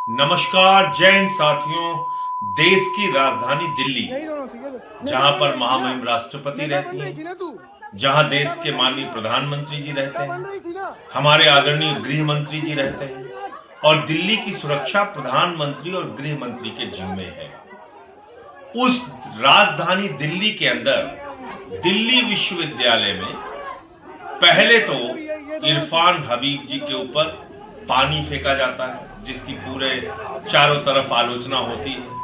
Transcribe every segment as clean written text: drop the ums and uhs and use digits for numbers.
नमस्कार जय हिंद साथियों। देश की राजधानी दिल्ली, जहां पर महामहिम राष्ट्रपति रहती हैं, जहां देश के माननीय प्रधानमंत्री जी रहते हैं, हमारे आदरणीय गृह मंत्री जी रहते हैं और दिल्ली की सुरक्षा प्रधानमंत्री और गृह मंत्री के जिम्मे है। उस राजधानी दिल्ली के अंदर दिल्ली विश्वविद्यालय में पहले तो इरफान हबीब जी के ऊपर पानी फेंका जाता है, जिसकी पूरे चारों तरफ आलोचना होती है।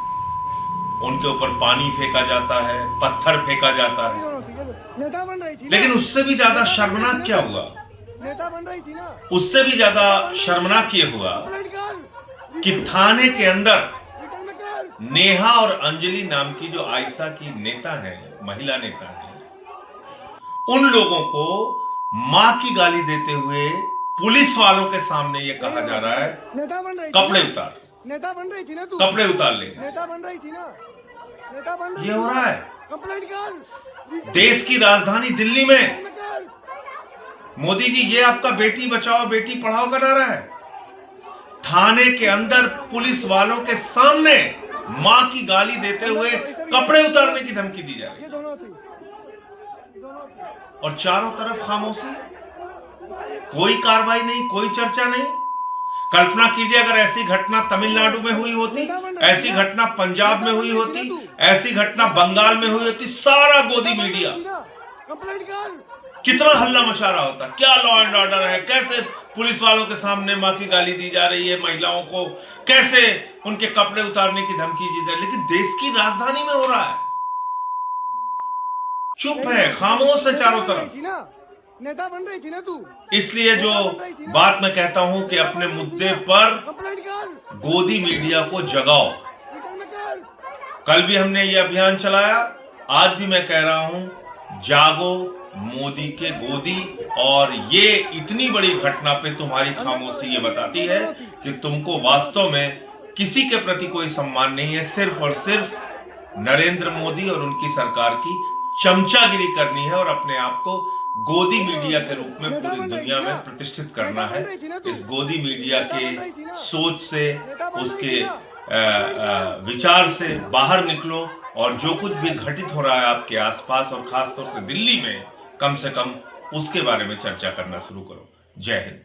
उनके ऊपर पानी फेंका जाता है, पत्थर फेंका जाता है, लेकिन उससे भी ज्यादा शर्मनाक क्या हुआ? उससे भी ज्यादा शर्मनाक ये हुआ कि थाने के अंदर नेहा और अंजलि नाम की जो आयशा की नेता है, महिला नेता है, उन लोगों को मां की गाली देते हुए पुलिस वालों के सामने ये कहा जा रहा है कपड़े उतार, नेता बन रही थी ना तू, कपड़े उतार ले। नेता बन रही थी ना, नेता बन रही ये हो रहा है कंप्लेंट कर देश की राजधानी दिल्ली में। मोदी जी, ये आपका बेटी बचाओ बेटी पढ़ाओ का नारा है। थाने के अंदर पुलिस वालों के सामने मां की गाली देते हुए कपड़े उतारने की धमकी दी जा रही है और चारों तरफ खामोशी, कोई कार्रवाई नहीं, कोई चर्चा नहीं। कल्पना कीजिए अगर ऐसी घटना तमिलनाडु में हुई होती, ऐसी घटना पंजाब में हुई होती, ऐसी घटना बंगाल में हुई होती, सारा गोदी मीडिया कितना हल्ला मचा रहा होता। क्या लॉ एंड ऑर्डर है, कैसे पुलिस वालों के सामने मां की गाली दी जा रही है महिलाओं को, कैसे उनके कपड़े उतारने की धमकी दी जा रही है। लेकिन देश की राजधानी में हो रहा है, चुप है, खामोश है चारों तरफ। नेता बन रही थी ना तू, इसलिए जो बात मैं कहता हूं कि अपने मुद्दे पर गोदी मीडिया को जगाओ। कल भी हमने ये अभियान चलाया, आज भी मैं कह रहा हूं, जागो मोदी के गोदी। और ये इतनी बड़ी घटना पे तुम्हारी खामोशी ये बताती है कि तुमको वास्तव में किसी के प्रति कोई सम्मान नहीं है, सिर्फ और सिर्फ नरेंद्र मोदी और उनकी सरकार की चमचागिरी करनी है और अपने आप को गोदी मीडिया के रूप में पूरी दुनिया में प्रतिष्ठित करना है। इस गोदी मीडिया के सोच से, उसके विचार से बाहर निकलो और जो कुछ भी घटित हो रहा है आपके आसपास और खासतौर से दिल्ली में, कम से कम उसके बारे में चर्चा करना शुरू करो। जय हिंद।